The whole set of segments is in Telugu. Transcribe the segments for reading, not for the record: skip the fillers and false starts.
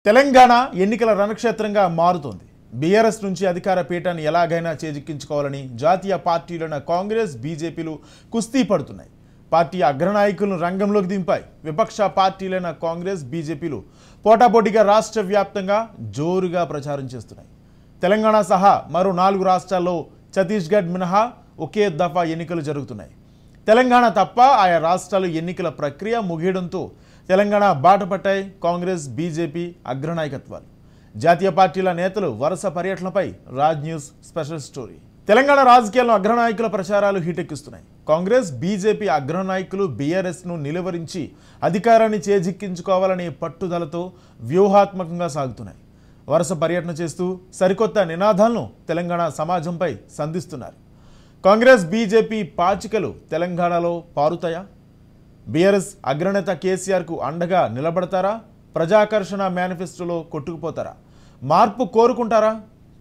తెలంగాణ ఎన్నికల రణక్షేత్రంగా మారుతోంది. బీఆర్ఎస్ నుంచి అధికార పీఠాన్ని ఎలాగైనా చేజిక్కించుకోవాలని జాతీయ పార్టీలైన కాంగ్రెస్, బీజేపీలు కుస్తీ పడుతున్నాయి. పార్టీ అగ్రనాయకులను రంగంలోకి దింపాయి. విపక్ష పార్టీలైన కాంగ్రెస్, బీజేపీలు పోటాపోటీగా రాష్ట్ర వ్యాప్తంగా జోరుగా ప్రచారం చేస్తున్నాయి. తెలంగాణ సహా మరో 4 రాష్ట్రాల్లో ఛత్తీస్గఢ్ మినహా ఒకే దఫా ఎన్నికలు జరుగుతున్నాయి. తెలంగాణ తప్ప ఆయా రాష్ట్రాలు ఎన్నికల ప్రక్రియ ముగియడంతో తెలంగాణ బాటపట్టాయి కాంగ్రెస్, బీజేపీ అగ్రనాయకత్వాలు. జాతీయ పార్టీల నేతలు వరుస పర్యటనపై Raj News special story. Telangana రాజకీయాల్లో అగ్రనాయకుల ప్రచారాలు హీటెక్కిస్తున్నాయి. కాంగ్రెస్, బీజేపీ అగ్రనాయకులు బీఆర్ఎస్ను నిలువరించి అధికారాన్ని చేజిక్కించుకోవాలనే పట్టుదలతో వ్యూహాత్మకంగా సాగుతున్నాయి. వరుస పర్యటన చేస్తూ సరికొత్త నినాదాలను తెలంగాణ సమాజంపై సంధిస్తున్నారు. కాంగ్రెస్, బీజేపీ పాచికలు తెలంగాణలో పారుతాయా? బీఆర్ఎస్ అగ్రనేత కేసీఆర్కు అండగా నిలబడతారా? ప్రజాకర్షణ మేనిఫెస్టోలో కొట్టుకుపోతారా? మార్పు కోరుకుంటారా?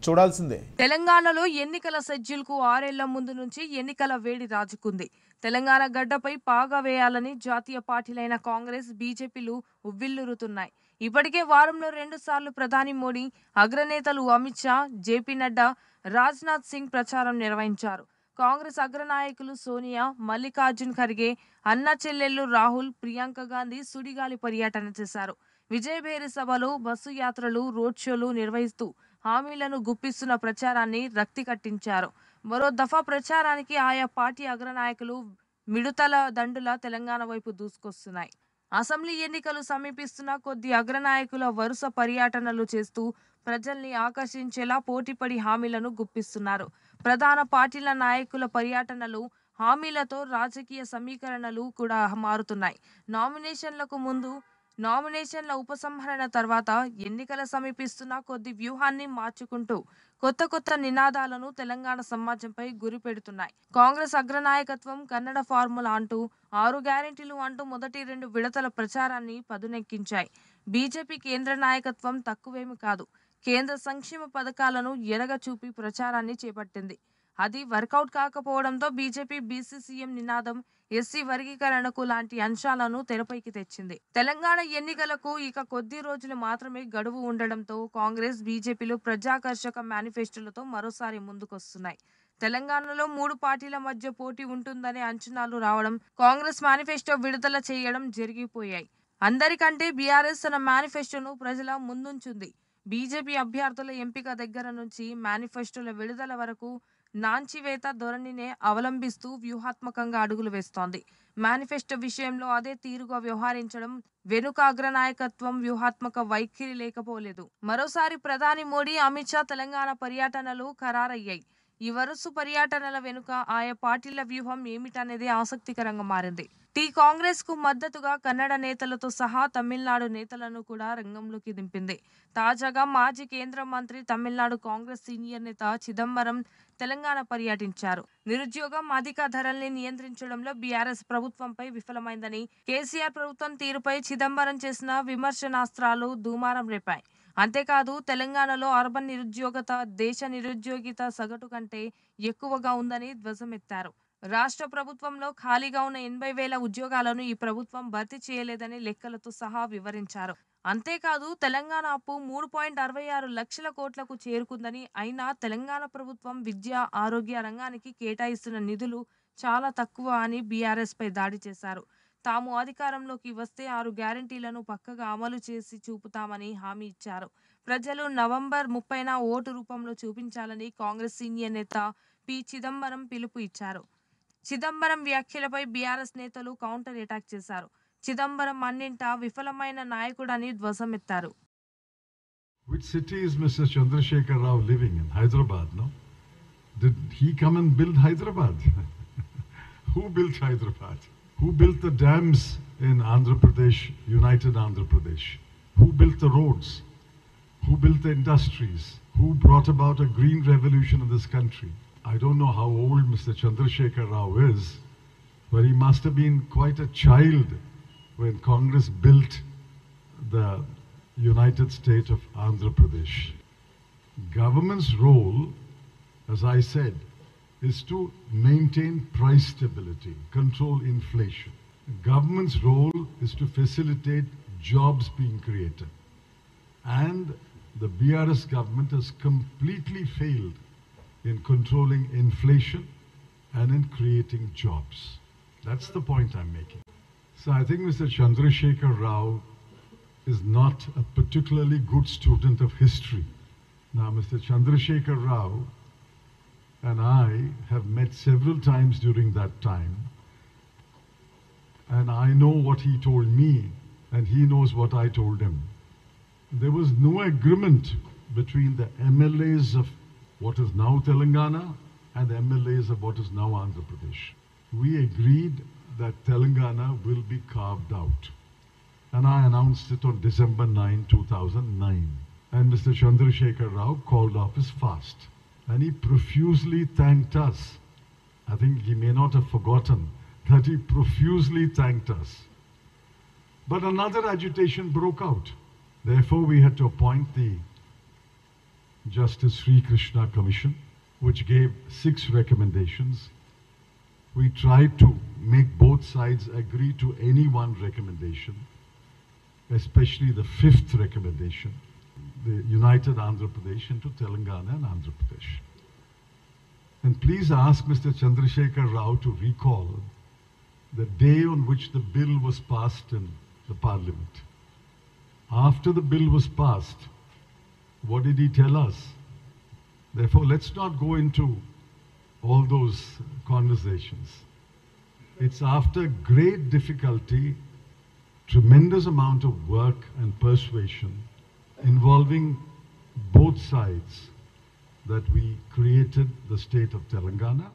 చూడాల్సిందే. తెలంగాణలో ఎన్నికల షెడ్యూల్కు 6 ఏళ్ల ముందు నుంచి ఎన్నికల వేడి రాజుకుంది. తెలంగాణ గడ్డపై పాగా వేయాలని జాతీయ పార్టీలైన కాంగ్రెస్, బీజేపీలు ఉవ్విళ్లూరుతున్నాయి. ఇప్పటికే వారంలో 2 సార్లు ప్రధాని మోడీ, అగ్రనేతలు అమిత్ షా, జేపీ నడ్డా, రాజ్నాథ్ సింగ్ ప్రచారం నిర్వహించారు. కాంగ్రెస్ అగ్రనాయకులు సోనియా, మల్లికార్జున్ ఖర్గే, అన్న చెల్లెళ్లు రాహుల్, ప్రియాంక గాంధీ సుడిగాలి పర్యటన చేశారు. విజయభేరి సభలు, బస్సు యాత్రలు, రోడ్ షోలు నిర్వహిస్తూ హామీలను గుప్పిస్తున్న ప్రచారాన్ని రక్తి కట్టించారు. మరో దఫా ప్రచారానికి ఆయా పార్టీ అగ్రనాయకులు మిడుతల దండుల తెలంగాణ వైపు దూసుకొస్తున్నాయి. అసెంబ్లీ ఎన్నికలు సమీపిస్తున్న కొద్ది అగ్రనాయకుల వరుస పర్యటనలు చేస్తూ ప్రజల్ని ఆకర్షించేలా పోటీపడి హామీలను గుప్పిస్తున్నారు. ప్రధాన పార్టీల నాయకుల పర్యటనలు, హామీలతో రాజకీయ సమీకరణలు కూడా మారుతున్నాయి. నామినేషన్లకు ముందు, నామినేషన్ల ఉపసంహరణ తర్వాత ఎన్నికల సమీపిస్తున్న కొద్ది వ్యూహాన్ని మార్చుకుంటూ కొత్త నినాదాలను తెలంగాణ సమాజంపై గురిపెడుతున్నాయి. కాంగ్రెస్ అగ్రనాయకత్వం కన్నడ ఫార్ములా అంటూ, 6 గ్యారెంటీలు అంటూ మొదటి 2 విడతల ప్రచారాన్ని పదునెక్కించాయి. బీజేపీ కేంద్ర నాయకత్వం తక్కువేమీ కాదు. కేంద్ర సంక్షేమ పథకాలను ఎరగచూపి ప్రచారాన్ని చేపట్టింది. అది వర్కౌట్ కాకపోవడంతో బీజేపీ బీసీ సీఎం నినాదం, ఎస్సీ వర్గీకరణకు లాంటి అంశాలను తెరపైకి తెచ్చింది. తెలంగాణ ఎన్నికలకు ఇక కొద్ది రోజులు మాత్రమే గడువు ఉండడంతో కాంగ్రెస్, బీజేపీలు ప్రజాకర్షక మేనిఫెస్టోలతో మరోసారి ముందుకొస్తున్నాయి. తెలంగాణలో 3 పార్టీల మధ్య పోటీ ఉంటుందనే అంచనాలు రావడం, కాంగ్రెస్ మేనిఫెస్టో విడుదల చేయడం జరిగిపోయాయి. అందరికంటే బీఆర్ఎస్ తన మేనిఫెస్టోను ప్రజల ముందుంచుంది. బీజేపీ అభ్యర్థుల ఎంపిక దగ్గర నుంచి మేనిఫెస్టోల విడుదల వరకు నాంచివేత ధోరణినే అవలంబిస్తూ వ్యూహాత్మకంగా అడుగులు వేస్తోంది. మేనిఫెస్టో విషయంలో అదే తీరుగా వ్యవహరించడం వెనుక అగ్రనాయకత్వం వ్యూహాత్మక వైఖరి లేకపోలేదు. మరోసారి ప్రధాని మోడీ, అమిత్ షా తెలంగాణ పర్యటనలు ఖరారయ్యాయి. ఈ వరుస పర్యటనల వెనుక ఆయా పార్టీల వ్యూహం ఏమిటనేది ఆసక్తికరంగా మారింది. కాంగ్రెస్ కు మద్దతుగా కన్నడ నేతలతో సహా తమిళనాడు నేతలను కూడా రంగంలోకి దింపింది. తాజాగా మాజీ కేంద్ర మంత్రి, తమిళనాడు కాంగ్రెస్ సీనియర్ నేత చిదంబరం తెలంగాణ పర్యటించారు. నిరుద్యోగం, అధిక ధరల్ని నియంత్రించడంలో బీఆర్ఎస్ ప్రభుత్వంపై విఫలమైందని, కేసీఆర్ ప్రభుత్వం తీరుపై చిదంబరం చేసిన విమర్శనాస్త్రాలు దుమారం రేపాయి. అంతేకాదు, తెలంగాణలో అర్బన్ నిరుద్యోగత దేశ నిరుద్యోగిత సగటు కంటే ఎక్కువగా ఉందని ధ్వజమెత్తారు. రాష్ట్ర ప్రభుత్వంలో ఖాళీగా ఉన్న 80,000 ఉద్యోగాలను ఈ ప్రభుత్వం భర్తీ చేయలేదని లెక్కలతో సహా వివరించారు. అంతేకాదు, తెలంగాణ అప్పు 3.66 లక్షల కోట్లకు చేరుకుందని, అయినా తెలంగాణ ప్రభుత్వం విద్య, ఆరోగ్య రంగానికి కేటాయిస్తున్న నిధులు చాలా తక్కువ అని బీఆర్ఎస్ పై దాడి చేశారు. తాము అధికారంలోకి వస్తే 6 గ్యారెంటీలను పక్కగా అమలు చేసి చూపుతామని హామీ ఇచ్చారు. ప్రజలు నవంబర్ 30న ఓటు రూపంలో చూపించాలని కాంగ్రెస్ సీనియర్ నేత పి. చిదంబరం పిలుపు ఇచ్చారు. చిదంబరం వ్యాఖ్యలపై బీఆర్ఎస్ నేతలు కౌంటర్ అటాక్ చేశారు. చిదంబరం అన్నింటా విఫలమైన నాయకుడని ధ్వజమెత్తారు. Which city is Mr. Chandrasekhar Rao living in? Hyderabad, no? Did he come and build Hyderabad? Who built Hyderabad? Who built the dams in Andhra Pradesh, United Andhra Pradesh? Who built the roads? Who built the industries? Who brought about a green revolution in this country? I don't know how old Mr. Chandrasekhar Rao is, but he must have been quite a child when Congress built the United State of Andhra Pradesh. Government's role, as I said, is to maintain price stability, control inflation. Government's role is to facilitate jobs being created. and the BRS government has completely failed in controlling inflation and in creating jobs. That's the point I'm making. So I think Mr. Chandrasekhar Rao is not a particularly good student of history. Now, Mr. Chandrasekhar Rao and I have met several times during that time, and I know what he told me, and he knows what I told him. There was no agreement between the MLAs of what is now Telangana and the MLAs of what is now Andhra Pradesh. We agreed that Telangana will be carved out. And I announced it on December 9, 2009. And Mr. Chandrasekhar Rao called off his fast. And he profusely thanked us. I think he may not have forgotten that he profusely thanked us. But another agitation broke out. Therefore, we had to appoint the Justice Sri Krishna Commission, which gave 6 recommendations. We tried to make both sides agree to any one recommendation, especially the 5th recommendation, the United Andhra Pradesh into Telangana and Andhra Pradesh. And please ask Mr. Chandrasekhar Rao to recall the day on which the bill was passed in the parliament. After the bill was passed, what did he tell us? Therefore, let's not go into all those conversations. It's after great difficulty, tremendous amount of work and persuasion involving both sides that we created the state of Telangana.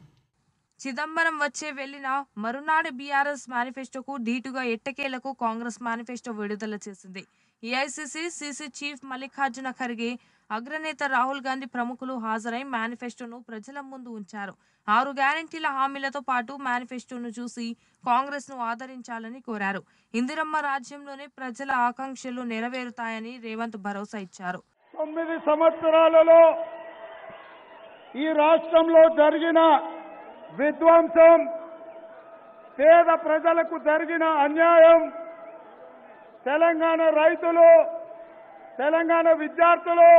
Chidambaram వచ్చే వెళ్లిన మరునాడు బీఆర్ఎస్ మేనిఫెస్టోకు ధీటుగా ఎట్టకేలకు కాంగ్రెస్ మేనిఫెస్టో విడుదల చేసింది. AICC CC chief Mallikarjuna Kharge, అగ్రనేత రాహుల్ గాంధీ ప్రముఖులు హాజరై మేనిఫెస్టోను ప్రజల ముందు ఉంచారు. 6 గ్యారంటీల హామీలతో పాటు మేనిఫెస్టోను చూసి కాంగ్రెస్ ను ఆదరించాలని కోరారు. ఇందిరమ్మ రాజ్యంలోనే ప్రజల ఆకాంక్షలు నెరవేరుతాయని రేవంత్ భరోసా ఇచ్చారు. 9 సంవత్సరాలలో ఈ రాష్ట్రంలో జరిగిన విధ్వంసం, పేద ప్రజలకు జరిగిన అన్యాయం, తెలంగాణ రైతులు, తెలంగాణ విద్యార్థులు,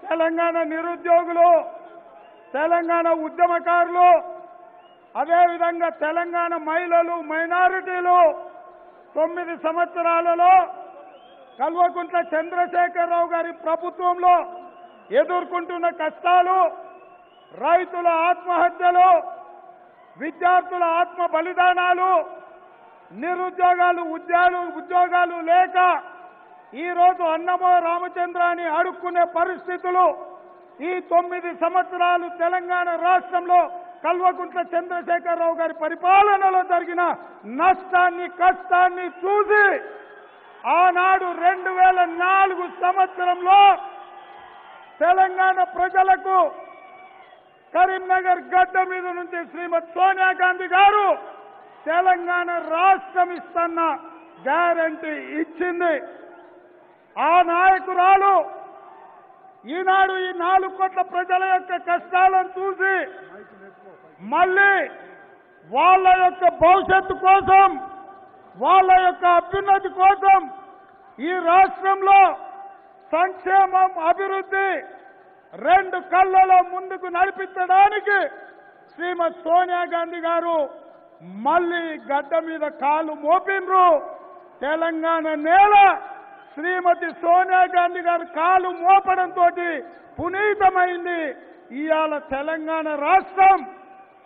తెలంగాణ నిరుద్యోగులు, తెలంగాణ ఉద్యమకారులు, అదేవిధంగా తెలంగాణ మహిళలు, మైనారిటీలు 9 సంవత్సరాలలో కల్వకుంట్ల చంద్రశేఖరరావు గారి ప్రభుత్వంలో ఎదుర్కొంటున్న కష్టాలు, రైతుల ఆత్మహత్యలు, విద్యార్థుల ఆత్మ బలిదానాలు, నిరుద్యోగాలు, ఉద్యోగాలు లేక ఈరోజు అన్నమో రామచంద్ర అని అడుక్కునే పరిస్థితులు, ఈ 9 సంవత్సరాలు తెలంగాణ రాష్ట్రంలో కల్వకుంట్ల చంద్రశేఖరరావు గారి పరిపాలనలో జరిగిన నష్టాన్ని, కష్టాన్ని చూసి ఆనాడు 2004 సంవత్సరంలో తెలంగాణ ప్రజలకు కరీంనగర్ గడ్డ మీద నుంచి శ్రీమతి సోనియా గాంధీ గారు తెలంగాణ రాష్ట్రం ఇస్తున్న గ్యారంటీ ఇచ్చింది. ఆ నాయకురాలు ఈనాడు ఈ 4 కోట్ల ప్రజల యొక్క కష్టాలను చూసి మళ్ళీ వాళ్ళ యొక్క భవిష్యత్తు కోసం, వాళ్ళ యొక్క అభ్యున్నతి కోసం ఈ రాష్ట్రంలో సంక్షేమం, అభివృద్ధి 2 కళ్ళలో ముందుకు నడిపించడానికి శ్రీమతి సోనియా గాంధీ గారు మళ్ళీ గడ్డ మీద కాలు మోపిన్రు. తెలంగాణ నేల శ్రీమతి సోనియా గాంధీ గారు కాలు మోపడంతో పునీతమైంది. ఇవాళ తెలంగాణ రాష్ట్రం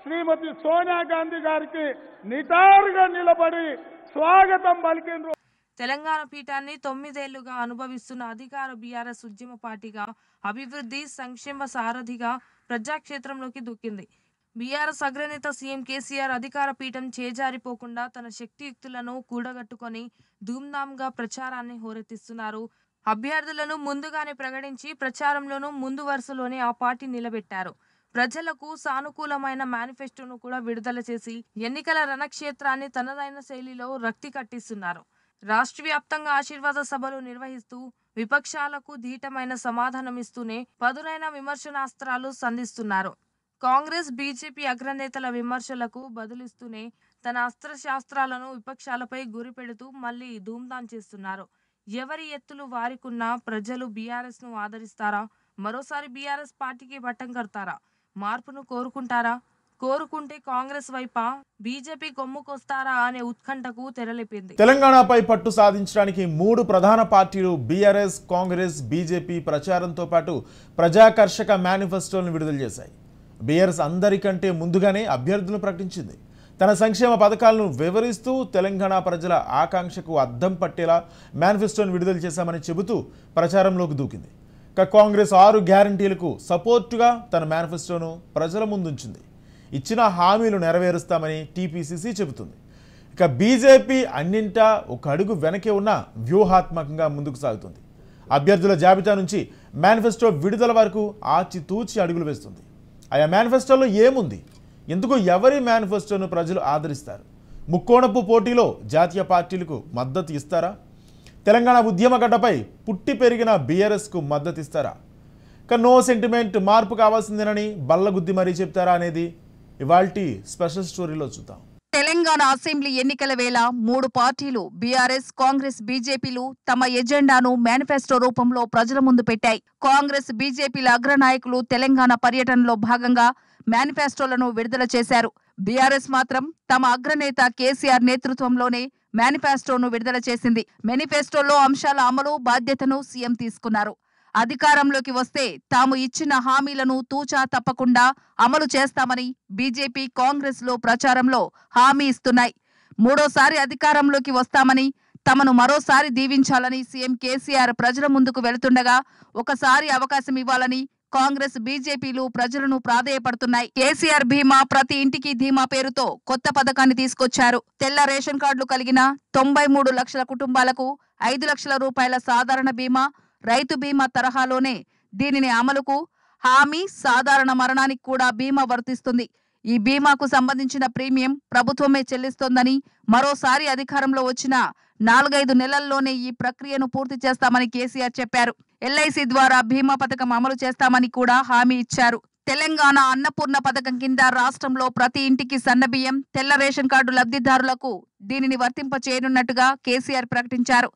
శ్రీమతి సోనియా గాంధీ గారికి నిటారుగా నిలబడి స్వాగతం పలికిండ్రు. తెలంగాణ పీఠాన్ని 9 ఏళ్లుగా అనుభవిస్తున్న అధికార బీఆర్ఎస్ ఉద్యమ పార్టీగా, అభివృద్ధి సంక్షేమ సారథిగా ప్రజాక్షేత్రంలోకి దూకింది. బీఆర్ఎస్ అగ్రనేత సీఎం కేసీఆర్ అధికార పీఠం చేజారిపోకుండా తన శక్తియుక్తులను కూడగట్టుకొని ధూమ్ధామ్గా ప్రచారాన్ని హోరెత్తిస్తున్నారు. అభ్యర్థులను ముందుగానే ప్రకటించి ప్రచారంలోనూ ముందు వరుసలోనే ఆ పార్టీ నిలబెట్టారు. ప్రజలకు సానుకూలమైన మేనిఫెస్టోను కూడా విడుదల చేసి ఎన్నికల రణక్షేత్రాన్ని తనదైన శైలిలో రక్తి కట్టిస్తున్నారు. రాష్ట్ర వ్యాప్తంగా ఆశీర్వాద సభలు నిర్వహిస్తూ విపక్షాలకు ధీటమైన సమాధానమిస్తూనే పదునైన విమర్శనాస్త్రాలు సంధిస్తున్నారు. కాంగ్రెస్, బీజేపీ అగ్రనేతల విమర్శలకు బదులిస్తూనే తన అస్త్రశాస్త్రాలను విపక్షాలపై గురిపెడుతూ మళ్లీ ధూమ్ధాం చేస్తున్నారు. ఎవరి ఎత్తులు వారికున్నా ప్రజలు బీఆర్ఎస్ ను ఆదరిస్తారా? మరోసారి బీఆర్ఎస్ పార్టీకి పట్టం కడతారా? మార్పును కోరుకుంటారా? కోరుకుంటే కాంగ్రెస్ వైపా, బీజేపీ కొమ్ముకొస్తారా అనే ఉత్కంఠకు తెరలేపింది. తెలంగాణపై పట్టు సాధించడానికి 3 ప్రధాన పార్టీలు బీఆర్ఎస్, కాంగ్రెస్, బీజేపీ ప్రచారంతో పాటు ప్రజాకర్షక మేనిఫెస్టోలను విడుదల చేశాయి. బీఆర్ఎస్ అందరికంటే ముందుగానే అభ్యర్థులను ప్రకటించింది. తన సంక్షేమ పథకాలను వివరిస్తూ తెలంగాణ ప్రజల ఆకాంక్షకు అద్దం పట్టేలా మేనిఫెస్టోను విడుదల చేశామని చెబుతూ ప్రచారంలోకి దూకింది. ఇక కాంగ్రెస్ 6 గ్యారంటీలకు సపోర్టుగా తన మేనిఫెస్టోను ప్రజల ముందుంచింది. ఇచ్చిన హామీలు నెరవేరుస్తామని టీపీసీసీ చెబుతుంది. ఇక బీజేపీ అన్నింటా ఒక అడుగు వెనకే ఉన్న వ్యూహాత్మకంగా ముందుకు సాగుతుంది. అభ్యర్థుల జాబితా నుంచి మేనిఫెస్టో విడుదల వరకు ఆచితూచి అడుగులు వేస్తుంది. ఆయా మేనిఫెస్టోలో ఏముంది? ఎందుకు ఎవరి మేనిఫెస్టోను ప్రజలు ఆదరిస్తారు? ముక్కోణపు పోటీలో జాతీయ పార్టీలకు మద్దతు ఇస్తారా? తెలంగాణ ఉద్యమగడ్డపై పుట్టి పెరిగిన బీఆర్ఎస్కు మద్దతు ఇస్తారా? ఇక నో సెంటిమెంట్, మార్పు కావాల్సిందేనని బల్లగుద్ది మరీ చెప్తారా అనేది ఇవాల్టి స్పెషల్ స్టోరీలో చూద్దాం. తెలంగాణ అసెంబ్లీ ఎన్నికల వేళ 3 పార్టీలు బీఆర్ఎస్, కాంగ్రెస్, బీజేపీలు తమ ఎజెండాను మేనిఫెస్టో రూపంలో ప్రజల ముందు పెట్టాయి. కాంగ్రెస్, బీజేపీల అగ్రనాయకులు తెలంగాణ పర్యటనలో భాగంగా మేనిఫెస్టోలను విడుదల చేశారు. బీఆర్ఎస్ మాత్రం తమ అగ్రనేత కేసీఆర్ నేతృత్వంలోనే మేనిఫెస్టోను విడుదల చేసింది. మేనిఫెస్టోలో అంశాల అమలు బాధ్యతను సీఎం తీసుకున్నారు. అధికారంలోకి వస్తే తాము ఇచ్చిన హామీలను తూచా తప్పకుండా అమలు చేస్తామని బీజేపీ, కాంగ్రెస్లో ప్రచారంలో హామీ ఇస్తున్నాయి. 3వ అధికారంలోకి వస్తామని, తమను మరోసారి దీవించాలని సీఎం కేసీఆర్ ప్రజల ముందుకు వెళుతుండగా ఒకసారి అవకాశం ఇవ్వాలని కాంగ్రెస్, బీజేపీలు ప్రజలను ప్రాధేయపడుతున్నాయి. కేసీఆర్ బీమా, ప్రతి ఇంటికి ధీమా పేరుతో కొత్త పథకాన్ని తీసుకొచ్చారు. తెల్ల రేషన్ కార్డులు కలిగిన 93 లక్షల కుటుంబాలకు 5 లక్షల రూపాయల సాధారణ బీమా, రైతు బీమా తరహాలోనే దీనిని అమలుకు హామీ. సాధారణ మరణానికి కూడా బీమా వర్తిస్తుంది. ఈ బీమాకు సంబంధించిన ప్రీమియం ప్రభుత్వమే చెల్లిస్తోందని, మరోసారి అధికారంలో వచ్చిన 4-5 నెలల్లోనే ఈ ప్రక్రియను పూర్తి చేస్తామని కేసీఆర్ చెప్పారు. ఎల్ఐసి ద్వారా బీమా పథకం అమలు చేస్తామని కూడా హామీ ఇచ్చారు. తెలంగాణ అన్నపూర్ణ పథకం కింద రాష్ట్రంలో ప్రతి ఇంటికి సన్నబియ్యం, తెల్ల రేషన్ కార్డు లబ్ధిదారులకు దీనిని వర్తింప చేయనున్నట్టుగా కేసీఆర్ ప్రకటించారు.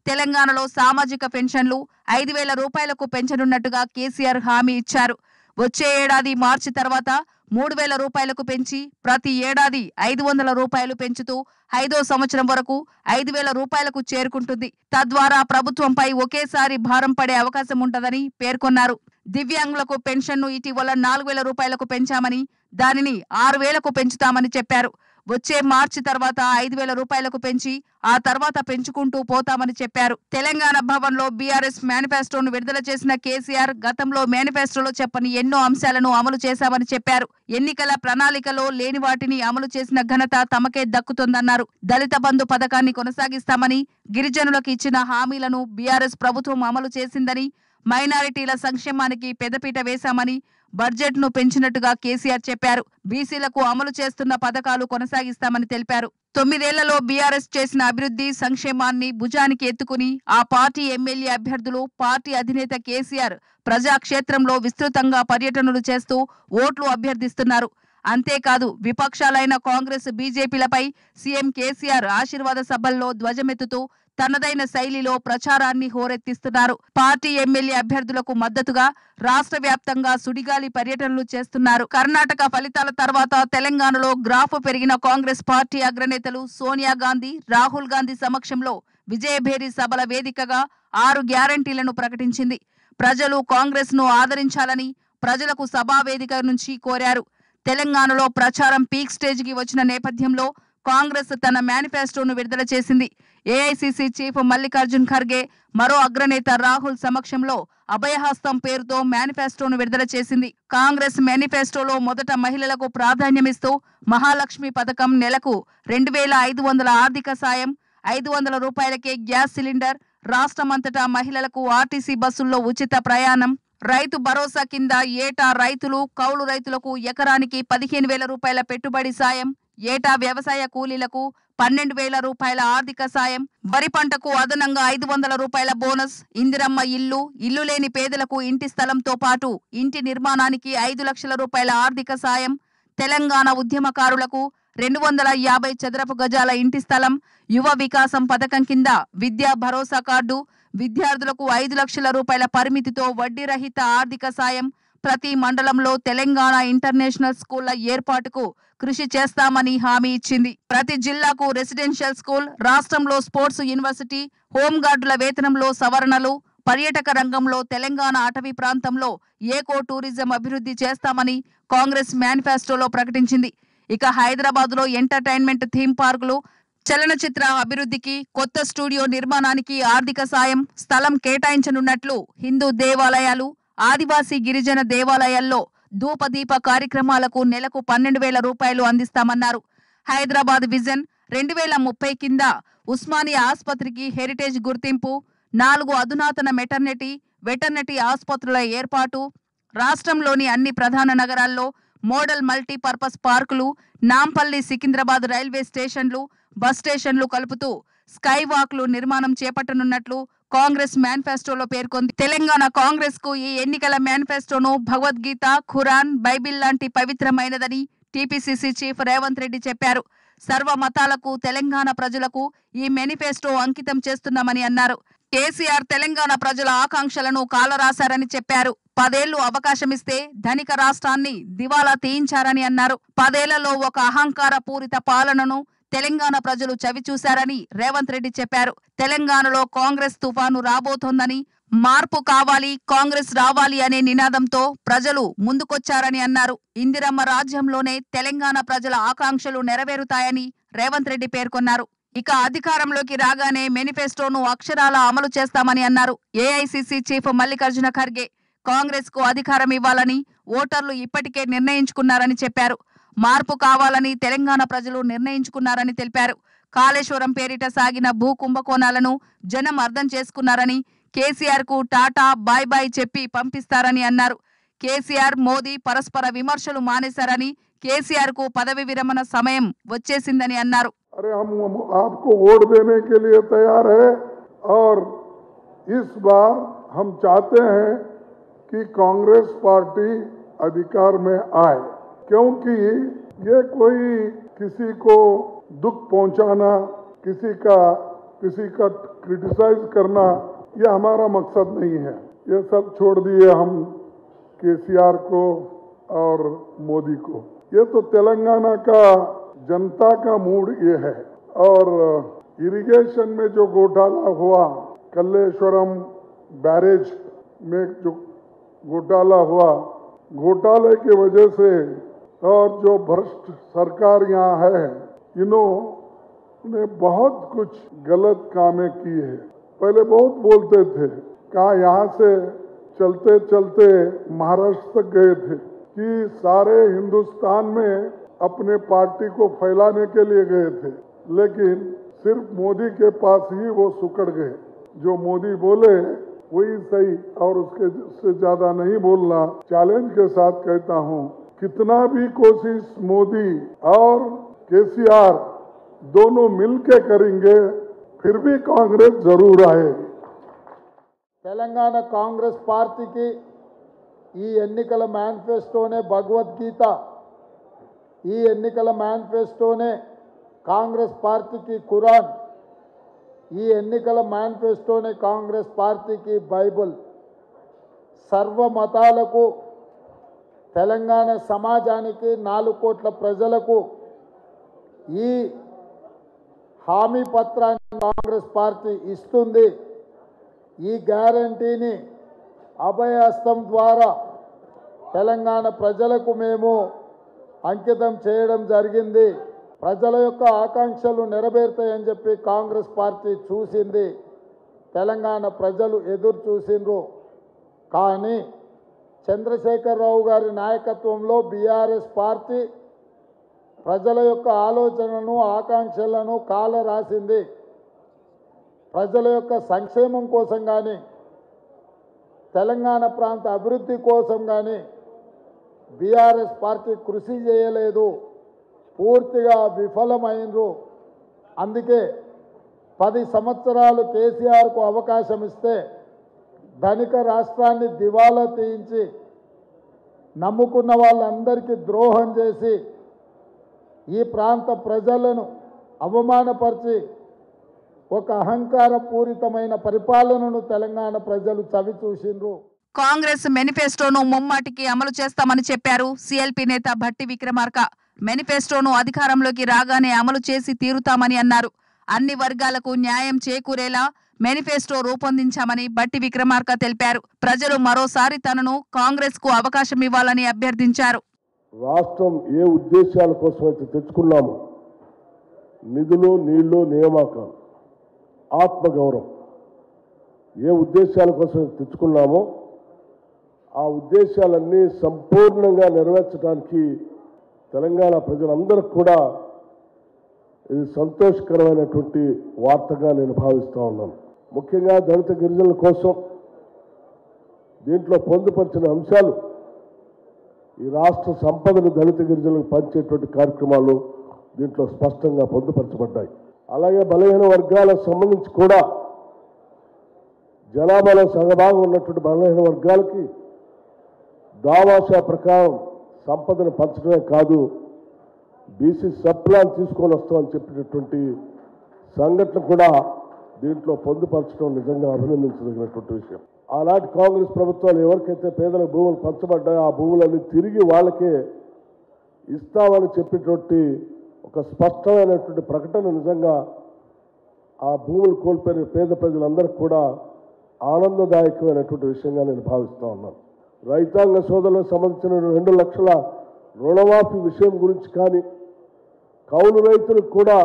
తెలంగాణలో సామాజిక పెన్షన్లు 5,000 రూపాయలకు పెంచనున్నట్టుగా కేసీఆర్ హామీ ఇచ్చారు. వచ్చే ఏడాది మార్చి తర్వాత 3,000 రూపాయలకు పెంచి ప్రతి ఏడాది 500 రూపాయలు పెంచుతూ 5వ సంవత్సరం వరకు 5,000 రూపాయలకు చేరుకుంటుంది. తద్వారా ప్రభుత్వంపై ఒకేసారి భారం పడే అవకాశం ఉంటదని పేర్కొన్నారు. దివ్యాంగులకు పెన్షన్ను ఇటీవల 4,000 రూపాయలకు పెంచామని, దానిని 6,000కు పెంచుతామని చెప్పారు. వచ్చే మార్చి తర్వాత 5,000 రూపాయలకు పెంచి ఆ తర్వాత పెంచుకుంటూ పోతామని చెప్పారు. తెలంగాణ భవన్లో బీఆర్ఎస్ మేనిఫెస్టోను విడుదల చేసిన కేసీఆర్ గతంలో మేనిఫెస్టోలో చెప్పని ఎన్నో అంశాలను అమలు చేశామని చెప్పారు. ఎన్నికల ప్రణాళికలో లేని వాటిని అమలు చేసిన ఘనత తమకే దక్కుతుందన్నారు. దళిత బంధు పథకాన్ని కొనసాగిస్తామని, గిరిజనులకు ఇచ్చిన హామీలను బీఆర్ఎస్ ప్రభుత్వం అమలు చేసిందని, మైనారిటీల సంక్షేమానికి పెద్దపీట వేశామని, బడ్జెట్ను పెంచినట్టుగా కేసీఆర్ చెప్పారు. బీసీలకు అమలు చేస్తున్న పథకాలు కొనసాగిస్తామని తెలిపారు. 9 ఏళ్లలో బీఆర్ఎస్ చేసిన అభివృద్ధి, సంక్షేమాన్ని భుజానికి ఎత్తుకుని ఆ పార్టీ ఎమ్మెల్యే అభ్యర్థులు, పార్టీ అధినేత కేసీఆర్ ప్రజాక్షేత్రంలో విస్తృతంగా పర్యటనలు చేస్తూ ఓట్లు అభ్యర్థిస్తున్నారు. అంతేకాదు విపక్షాలైన కాంగ్రెస్, బీజేపీలపై సీఎం కేసీఆర్ ఆశీర్వాద సభల్లో ధ్వజమెత్తుతూ తనదైన శైలిలో ప్రచారాన్ని హోరెత్తిస్తున్నారు. పార్టీ ఎమ్మెల్యే అభ్యర్థులకు మద్దతుగా రాష్ట్ర వ్యాప్తంగా సుడిగాలి పర్యటనలు చేస్తున్నారు. కర్ణాటక ఫలితాల తర్వాత తెలంగాణలో గ్రాఫ్ పెరిగిన కాంగ్రెస్ పార్టీ అగ్రనేతలు సోనియా గాంధీ, రాహుల్ గాంధీ సమక్షంలో విజయభేరి సభల వేదికగా 6 గ్యారంటీలను ప్రకటించింది. ప్రజలు కాంగ్రెస్ ను ఆదరించాలని ప్రజలకు సభా వేదిక నుంచి కోరారు. తెలంగాణలో ప్రచారం పీక్ స్టేజ్కి వచ్చిన నేపథ్యంలో కాంగ్రెస్ తన మేనిఫెస్టోను విడుదల చేసింది. ఏఐసీసీ చీఫ్ మల్లికార్జున్ ఖర్గే మరో అగ్రనేత రాహుల్ సమక్షంలో అభయహస్తం పేరుతో మేనిఫెస్టోను విడుదల చేసింది. కాంగ్రెస్ మేనిఫెస్టోలో మొదట మహిళలకు ప్రాధాన్యమిస్తూ మహాలక్ష్మి పథకం, నెలకు 2,500 ఆర్థిక సాయం, 500 రూపాయలకే గ్యాస్ సిలిండర్, రాష్ట్రమంతటా మహిళలకు ఆర్టీసీ బస్సుల్లో ఉచిత ప్రయాణం, రైతు భరోసా కింద ఏటా రైతులు, కౌలు రైతులకు ఎకరానికి 15,000 రూపాయల పెట్టుబడి సాయం, ఏటా వ్యవసాయ కూలీలకు 12,000 రూపాయల ఆర్థిక సాయం, వరి పంటకు అదనంగా 500 రూపాయల బోనస్, ఇందిరమ్మ ఇల్లు, ఇల్లు లేని పేదలకు ఇంటి స్థలంతో పాటు ఇంటి నిర్మాణానికి 5 లక్షల రూపాయల ఆర్థిక సాయం, తెలంగాణ ఉద్యమకారులకు 250 చదరపు గజాల ఇంటి స్థలం, యువ వికాసం పథకం కింద విద్యా భరోసా కార్డు, విద్యార్థులకు 5 లక్షల రూపాయల పరిమితితో వడ్డీ రహిత ఆర్థిక సాయం, ప్రతి మండలంలో తెలంగాణ ఇంటర్నేషనల్ స్కూళ్ల ఏర్పాటుకు కృషి చేస్తామని హామీ ఇచ్చింది. ప్రతి జిల్లాకు రెసిడెన్షియల్ స్కూల్, రాష్ట్రంలో స్పోర్ట్స్ యూనివర్సిటీ, హోంగార్డుల వేతనంలో సవరణలు, పర్యాటక రంగంలో తెలంగాణ అటవీ ప్రాంతంలో ఏకో టూరిజం అభివృద్ధి చేస్తామని కాంగ్రెస్ మేనిఫెస్టోలో ప్రకటించింది. ఇక హైదరాబాద్ లో ఎంటర్టైన్మెంట్ థీమ్ పార్కులు, చలనచిత్ర అభివృద్ధికి, కొత్త స్టూడియో నిర్మాణానికి ఆర్థిక సాయం, స్థలం కేటాయించనున్నట్లు హిందూ దేవాలయాలు, ఆదివాసీ గిరిజన దేవాలయాల్లో ధూపదీప కార్యక్రమాలకు నెలకు 12,000 రూపాయలు అందిస్తామన్నారు. హైదరాబాద్ విజన్ 2030 కింద ఉస్మానియా ఆసుపత్రికి హెరిటేజ్ గుర్తింపు, 4 అధునాతన మెటర్నిటీ, వెటర్నిటీ ఆసుపత్రుల ఏర్పాటు, రాష్ట్రంలోని అన్ని ప్రధాన నగరాల్లో మోడల్ మల్టీపర్పస్ పార్కులు, నాంపల్లి సికింద్రాబాద్ రైల్వే స్టేషన్లు, బస్ స్టేషన్లు కలుపుతూ స్కై వాక్లు నిర్మాణం చేపట్టనున్నట్లు కాంగ్రెస్ మేనిఫెస్టోలో పేర్కొంది. తెలంగాణ కాంగ్రెస్ కు ఈ ఎన్నికల మేనిఫెస్టోను భగవద్గీత, ఖురాన్, బైబిల్ లాంటి పవిత్రమైనదని టీపీసీసీ చీఫ్ రేవంత్ రెడ్డి చెప్పారు. సర్వ మతాలకు, తెలంగాణ ప్రజలకు ఈ మేనిఫెస్టో అంకితం చేస్తున్నామని అన్నారు. కేసీఆర్ తెలంగాణ ప్రజల ఆకాంక్షలను కాలరాశారని చెప్పారు. 10 ఏళ్లు అవకాశమిస్తే ధనిక రాష్ట్రాన్ని దివాలా తీయించారని అన్నారు. 10 ఏళ్లలో ఒక అహంకార పూరిత పాలనను తెలంగాణ ప్రజలు చవిచూశారని రేవంత్ రెడ్డి చెప్పారు. తెలంగాణలో కాంగ్రెస్ తుఫాను రాబోతోందని, మార్పు కావాలి, కాంగ్రెస్ రావాలి అనే నినాదంతో ప్రజలు ముందుకొచ్చారని అన్నారు. ఇందిరమ్మ రాజ్యంలోనే తెలంగాణ ప్రజల ఆకాంక్షలు నెరవేరుతాయని రేవంత్ రెడ్డి పేర్కొన్నారు. ఇక అధికారంలోకి రాగానే మేనిఫెస్టోను అక్షరాల అమలు చేస్తామని అన్నారు. ఏఐసీసీ చీఫ్ మల్లికార్జున ఖర్గే కాంగ్రెస్ కు అధికారం ఇవ్వాలని ఓటర్లు ఇప్పటికే నిర్ణయించుకున్నారని చెప్పారు. మార్పు కావాలని తెలంగాణ ప్రజలు నిర్ణయించుకున్నారని తెలిపారు. కాళేశ్వరం పేరిట సాగిన భూ కుంభకోణాలను జనం అర్థం చేసుకున్నారని, కేసీఆర్ కు టాటా బాయ్ బాయ్ చెప్పి పంపిస్తారని అన్నారు. కేసీఆర్, మోదీ పరస్పర విమర్శలు మానేశారని, కేసీఆర్ కు పదవి విరమణ సమయం వచ్చేసిందని అన్నారు. अरे हम आपको वोट देने के लिए तैयार है और इस बार हम चाहते हैं कि कांग्रेस पार्टी अधिकार में आए, क्योंकि ये कोई किसी को दुख पहुंचाना, किसी का क्रिटिसाइज करना, ये हमारा मकसद नहीं है. ये सब छोड़ दिए हम केसीआर को और मोदी को. ये तो तेलंगाना का जनता का मूड ये है. और इरिगेशन में जो घोटाला हुआ, कल्लेश्वरम बैरेज में जो घोटाला हुआ, घोटाले की वजह से और जो भ्रष्ट सरकार यहाँ है, इन्होंने बहुत कुछ गलत कामें की है. पहले बहुत बोलते थे, कहा यहाँ से चलते चलते महाराष्ट्र तक गए थे कि सारे हिंदुस्तान में अपने पार्टी को फैलाने के लिए गए थे, लेकिन सिर्फ मोदी के पास ही वो सुकड़ गए. जो मोदी बोले वही सही और उसके से ज्यादा नहीं बोलना. चैलेंज के साथ कहता हूँ, कितना भी कोशिश मोदी और केसीआर दोनों मिलके करेंगे, फिर भी कांग्रेस जरूर आएगी. తెలంగాణ కాంగ్రెస్ పార్టీకి ఈ ఎన్నికల మేనిఫెస్టోనే భగవద్గీత, ఈ ఎన్నికల మేనిఫెస్టోనే కాంగ్రెస్ పార్టీకి ఖురాన్, ఈ ఎన్నికల మేనిఫెస్టోనే కాంగ్రెస్ పార్టీకి బైబిల్. సర్వ మతాలకు, తెలంగాణ సమాజానికి, 4 కోట్ల ప్రజలకు ఈ హామీ పత్రాన్ని కాంగ్రెస్ పార్టీ ఇస్తుంది. ఈ గ్యారంటీని అభయహస్తం ద్వారా తెలంగాణ ప్రజలకు మేము అంకితం చేయడం జరిగింది. ప్రజల యొక్క ఆకాంక్షలు నెరవేరుతాయని చెప్పి కాంగ్రెస్ పార్టీ చూసింది. తెలంగాణ ప్రజలు ఎదురు చూసిండ్రు. కానీ చంద్రశేఖరరావు గారి నాయకత్వంలో బీఆర్ఎస్ పార్టీ ప్రజల యొక్క ఆలోచనను, ఆకాంక్షలను కాల రాసింది. ప్రజల యొక్క సంక్షేమం కోసం కానీ, తెలంగాణ ప్రాంత అభివృద్ధి కోసం కానీ బీఆర్ఎస్ పార్టీ కృషి చేయలేదు, పూర్తిగా విఫలమైండ్రు. అందుకే 10 సంవత్సరాలు కేసీఆర్కు అవకాశం ఇస్తే ధనిక రాష్ట్రాన్ని దివాలా తీయించి, నమ్ముకున్న వాళ్ళందరికీ ద్రోహం చేసి ఈ ప్రాంత ప్రజలను అవమానపరిచి ఒక అహంకారపూరితమైన పరిపాలనను తెలంగాణ ప్రజలు చవి చూసిండ్రు. కాంగ్రెస్ మేనిఫెస్టోను ముమ్మాటికి అమలు చేస్తామని చెప్పారు సిఎల్పి నేత భట్టి విక్రమార్క. మేనిఫెస్టోను అధికారంలోకి రాగానే అమలు చేసి తీరుతామని అన్నారు. అన్ని వర్గాలకు న్యాయం చేకూరేలా మేనిఫెస్టో రూపొందించామని భట్టి విక్రమార్క తెలిపారు. ప్రజలు మరోసారి తనను కాంగ్రెస్ కు అవకాశం ఇవ్వాలని అభ్యర్థించారు. రాష్ట్రం ఏ ఉద్దేశాల కోసం అయితే తెచ్చుకున్నామో, నిధులు, నీళ్లు, నియామకాలు, ఆత్మగౌరవం, ఏ ఉద్దేశాల కోసం తెచ్చుకున్నామో ఆ ఉద్దేశాలన్నీ సంపూర్ణంగా నెరవేర్చడానికి తెలంగాణ ప్రజలందరూ కూడా ఇది సంతోషకరమైనటువంటి వార్తగా నేను భావిస్తూ ఉన్నాను. ముఖ్యంగా దళిత గిరిజనుల కోసం దీంట్లో పొందుపరిచిన అంశాలు ఈ రాష్ట్ర సంపదను దళిత గిరిజనులకు పంచేటువంటి కార్యక్రమాలు దీంట్లో స్పష్టంగా పొందుపరచబడ్డాయి. అలాగే బలహీన వర్గాలకు సంబంధించి కూడా జనాభాలో సగభాగం ఉన్నటువంటి బలహీన వర్గాలకి దావాషా ప్రకారం సంపదను పంచడమే కాదు, బీసీ సప్లాన్ తీసుకొని వస్తామని చెప్పినటువంటి సంఘటన కూడా దీంట్లో పొందుపరచడం నిజంగా అభినందించదగినటువంటి విషయం. ఆనాటి కాంగ్రెస్ ప్రభుత్వాలు ఎవరికైతే పేదల భూములు పంచబడ్డాయో ఆ భూములన్నీ తిరిగి వాళ్ళకే ఇస్తామని చెప్పినటువంటి ఒక స్పష్టమైనటువంటి ప్రకటన నిజంగా ఆ భూములు కోల్పోయిన పేద ప్రజలందరికీ కూడా ఆనందదాయకమైనటువంటి విషయంగా నేను భావిస్తూ ఉన్నాను. రైతాంగ సోదరులకు సంబంధించిన 2 లక్షల రుణమాఫీ విషయం గురించి కానీ, కౌలు రైతులకు కూడా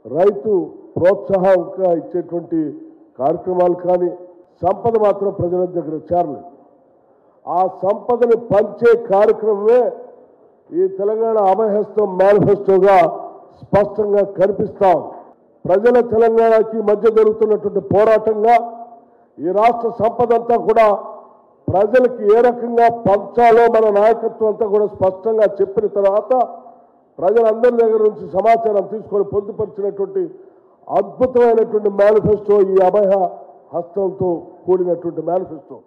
రైతు ప్రోత్సాహంగా ఇచ్చేటువంటి కార్యక్రమాలు కానీ, సంపద మాత్రం ప్రజల దగ్గర చేరలేదు. ఆ సంపదని పంచే కార్యక్రమమే ఈ తెలంగాణ అభయహస్తం మేనిఫెస్టోగా స్పష్టంగా కనిపిస్తాం. ప్రజల తెలంగాణకి మధ్య జరుగుతున్నటువంటి పోరాటంగా ఈ రాష్ట్ర సంపద అంతా కూడా ప్రజలకి ఏ రకంగా పంచాలో మన నాయకత్వం అంతా కూడా స్పష్టంగా చెప్పిన తర్వాత ప్రజలందరి దగ్గర నుంచి సమాచారం తీసుకొని పొందుపరిచినటువంటి అద్భుతమైనటువంటి మేనిఫెస్టో ఈ అభయ హస్తంతో కూడినటువంటి మేనిఫెస్టో.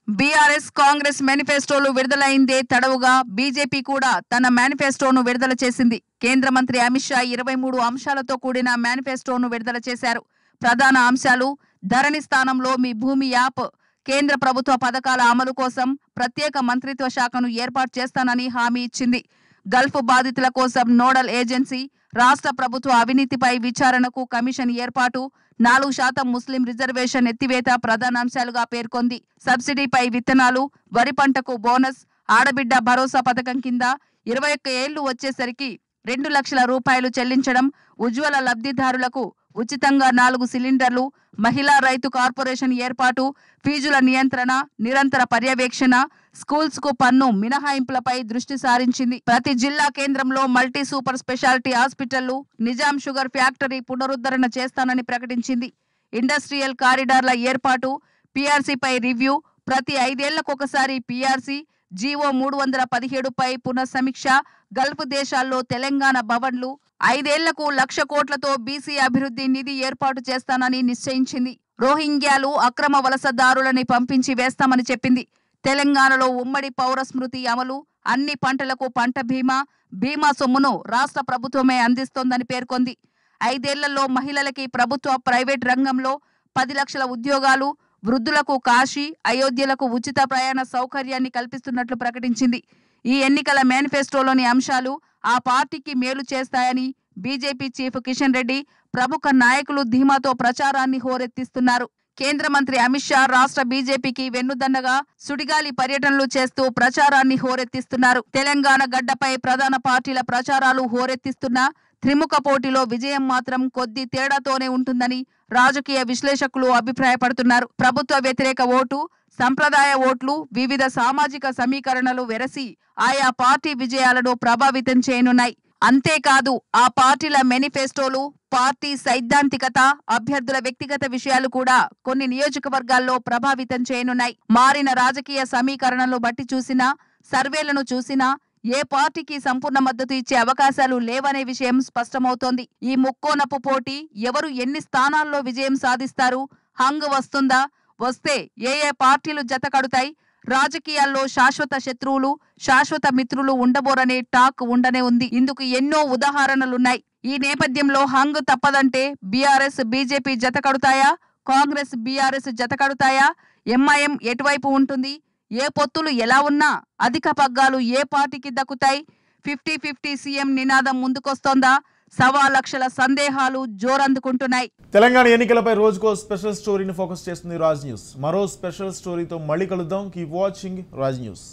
బీఆర్ఎస్ కాంగ్రెస్ మేనిఫెస్టోలు విడుదలైందే తడవుగా బీజేపీ కూడా తన మేనిఫెస్టోను విడుదల చేసింది. కేంద్ర మంత్రి అమిత్ షా 23 అంశాలతో కూడిన మేనిఫెస్టోను విడుదల చేశారు. ప్రధాన అంశాలు: ధరణి స్థానంలో మీ భూమి యాప్, కేంద్ర ప్రభుత్వ పథకాల అమలు కోసం ప్రత్యేక మంత్రిత్వ శాఖను ఏర్పాటు చేస్తానని హామీ ఇచ్చింది. గల్ఫ్ బాధితుల కోసం నోడల్ ఏజెన్సీ, రాష్ట్ర ప్రభుత్వ అవినీతిపై విచారణకు కమిషన్ ఏర్పాటు, 4% ముస్లిం రిజర్వేషన్ ఎత్తివేత ప్రధానాంశాలుగా పేర్కొంది. సబ్సిడీపై విత్తనాలు, వరి పంటకు బోనస్, ఆడబిడ్డ భరోసా పథకం కింద 21 ఏళ్లు వచ్చేసరికి 2 లక్షల రూపాయలు చెల్లించడం, ఉజ్వల లబ్ధిదారులకు ఉచితంగా 4 సిలిండర్లు, మహిళా రైతు కార్పొరేషన్ ఏర్పాటు, ఫీజుల నియంత్రణ, నిరంతర పర్యవేక్షణ, స్కూల్స్ కు పన్ను మినహాయింపులపై దృష్టి సారించింది. ప్రతి జిల్లా కేంద్రంలో మల్టీ సూపర్ స్పెషాలిటీ హాస్పిటళ్లు, నిజాం షుగర్ ఫ్యాక్టరీ పునరుద్ధరణ చేస్తానని ప్రకటించింది. ఇండస్ట్రియల్ కారిడార్ల ఏర్పాటు, పీఆర్సీపై రివ్యూ, ప్రతి 5 ఏళ్లకొకసారి పీఆర్సీ, జీవో 317పై పునఃసమీక్ష, గల్ఫ్ దేశాల్లో తెలంగాణ భవన్లు, 5 ఏళ్లకు 1,00,000 కోట్లతో బీసీ అభివృద్ధి నిధి ఏర్పాటు చేస్తానని నిశ్చయించింది. రోహింగ్యాలు అక్రమ వలసదారులని పంపించి వేస్తామని చెప్పింది. తెలంగాణలో ఉమ్మడి పౌర స్మృతి అమలు, అన్ని పంటలకు పంట బీమా సొమ్మును రాష్ట్ర ప్రభుత్వమే అందిస్తోందని పేర్కొంది. 5 ఏళ్లలో మహిళలకి ప్రభుత్వ ప్రైవేట్ రంగంలో 10 లక్షల ఉద్యోగాలు, వృద్ధులకు కాశీ, అయోధ్యలకు ఉచిత ప్రయాణ సౌకర్యాన్ని కల్పిస్తున్నట్లు ప్రకటించింది. ఈ ఎన్నికల మేనిఫెస్టోలోని అంశాలు ఆ పార్టీకి మేలు చేస్తాయని బీజేపీ చీఫ్ కిషన్ రెడ్డి, ప్రముఖ నాయకులు ధీమాతో ప్రచారాన్ని హోరెత్తిస్తున్నారు. కేంద్ర మంత్రి అమిత్ షా రాష్ట్ర బీజేపీకి వెన్నుదన్నగా సుడిగాలి పర్యటనలు చేస్తూ ప్రచారాన్ని హోరెత్తిస్తున్నారు. తెలంగాణ గడ్డపై ప్రధాన పార్టీల ప్రచారాలు హోరెత్తిస్తున్నా త్రిముఖ పోటీలో విజయం మాత్రం కొద్ది తేడాతోనే ఉంటుందని రాజకీయ విశ్లేషకులు అభిప్రాయపడుతున్నారు. ప్రభుత్వ వ్యతిరేక ఓటు, సంప్రదాయ ఓట్లు, వివిధ సామాజిక సమీకరణలు వెరసి ఆయా పార్టీ విజయాలను ప్రభావితం చేయనున్నాయి. అంతేకాదు ఆ పార్టీల మేనిఫెస్టోలు, పార్టీ సైద్ధాంతికత, అభ్యర్థుల వ్యక్తిగత విషయాలు కూడా కొన్ని నియోజకవర్గాల్లో ప్రభావితం చేయనున్నాయి. మారిన రాజకీయ సమీకరణలు బట్టి చూసినా, సర్వేలను చూసినా ఏ పార్టీకి సంపూర్ణ మద్దతు ఇచ్చే అవకాశాలు లేవనే విషయం స్పష్టమవుతోంది. ఈ ముక్కోనపు పోటీ ఎవరు ఎన్ని స్థానాల్లో విజయం సాధిస్తారు, హంగ్ వస్తుందా, వస్తే ఏ పార్టీలు జత కడుతాయి, రాజకీయాల్లో శాశ్వత శత్రువులు శాశ్వత మిత్రులు ఉండబోరనే టాక్ ఉండనే ఉంది. ఇందుకు ఎన్నో ఉదాహరణలున్నాయి. ఈ నేపథ్యంలో హంగ్ తప్పదంటే బీఆర్ఎస్ బీజేపీ జత కడుతాయా, కాంగ్రెస్ బీఆర్ఎస్ జత కడుతాయా, ఎంఐఎం ఎటువైపు ఉంటుంది, ఏ పొత్తులు ఎలా ఉన్నా అధిక పగ్గాలు ఏ పార్టీకి దక్కుతాయి, 50-50 సీఎం నినాదం ముందుకొస్తోందా, 1.25 లక్షల సందేహాలు జోరందుకుంటున్నాయి. తెలంగాణ ఎన్నికలపై రోజుకో స్పెషల్ స్టోరీని ఫోకస్ చేస్తుంది రాజ్ న్యూస్. మరో స్పెషల్ స్టోరీతో మళ్ళీ కలుద్దాం. Keep watching Raj news.